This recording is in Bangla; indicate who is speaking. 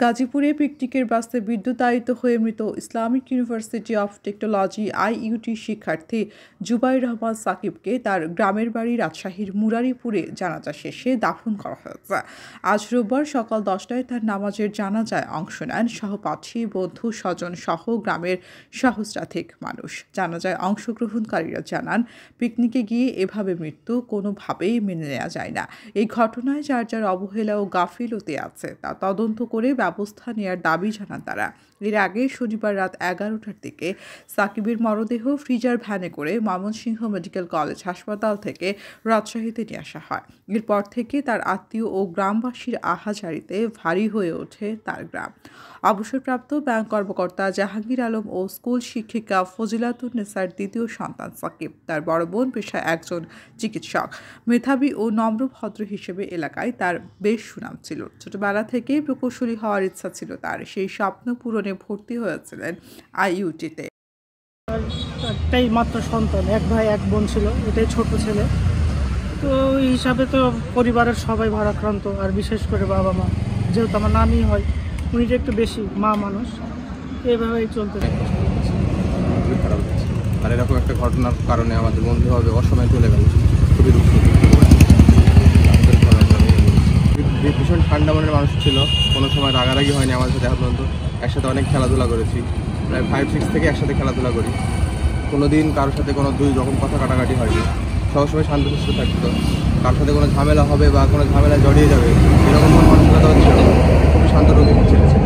Speaker 1: গাজীপুরে পিকনিকের বাসে বিদ্যুতায়িত হয়ে মৃত Islamic university of technology IUT শিক্ষার্থী জুবাইর রহমান সাকিবকে তার গ্রামের বাড়ি রাজশাহীর মুরারিপুরে জানাজা শেষে দাফন করা হয়েছে। আজ রোববার সকাল 10টায় তার নামাজের জানাজায় অংশ নেন সহপাঠী, বন্ধু, স্বজন সহ গ্রামের সহস্রাধিক মানুষ। জানাজায় অংশগ্রহণকারীরা জানান, পিকনিকে গিয়ে এভাবে মৃত্যু কোনোভাবেই মেনে নেওয়া যায় না। এই ঘটনায় যার যার অবহেলা ও গাফিলতি আছে তা তদন্ত করে ব্যবস্থা নেওয়ার দাবি জানান তারা। এর আগে শনিবার রাত 11টার দিকে সাকিবের মরদেহ ফ্রিজার ভ্যানে করে ময়মনসিংহ মেডিকেল কলেজ হাসপাতাল থেকে রাজশাহীতে নিয়ে আসা হয়। এরপর থেকে তার আত্মীয় ও গ্রামবাসীর আহাজারিতে ভারী হয়ে ওঠে তার গ্রাম। অবসরপ্রাপ্ত ব্যাংক কর্মকর্তা জাহাঙ্গীর আলম ও স্কুল শিক্ষিকা ফজিলাতুন্নেসার দ্বিতীয় সন্তান সাকিব। তার বড় বোন পেশায় একজন চিকিৎসক। মেধাবী ও নম্রভদ্র হিসেবে এলাকায় তার বেশ সুনাম ছিল। ছোটবেলা থেকেই প্রকৌশলী হওয়ার ইচ্ছা ছিল তার। সেই স্বপ্ন পূরণে ভর্তি হয়েছিলেন আইইউটিতে।
Speaker 2: একটাই মাত্র সন্তান, এক ভাই এক বোন ছিল, এটাই ছোট ছেলে। তো এই হিসাবে তো পরিবারের সবাই ভারাক্রান্ত, আর বিশেষ করে বাবা মা, যেহেতু আমার নামই হয়, উনি যে একটু বেশি মা মানুষ, এইভাবেই চলতে থাকে।
Speaker 3: খুবই খারাপ লাগছে। আর এরকম একটা ঘটনার কারণে আমাদের বন্ধুভাবে অসময়ে চলে গেল, খুবই দুঃখ। ভীষণ ঠান্ডা মনের মানুষ ছিল, কোনো সময় রাগারাগি হয়নি আমাদের সাথে এখন পর্যন্ত। একসাথে অনেক খেলাধুলা করেছি, প্রায় 5-6 থেকে একসাথে খেলাধুলা করি। কোনো দিন কারোর সাথে কোনো দুই রকম কথা কাটাকাটি হয়নি, সবসময় শান্তশিষ্ট থাকতো। কারোর সাথে কোনো ঝামেলা হবে বা কোনো ঝামেলায় জড়িয়ে যাবে এরকম কোনো মানসিকতা ছিল। খুবই শান্ত রোগী ছেলে ছিল।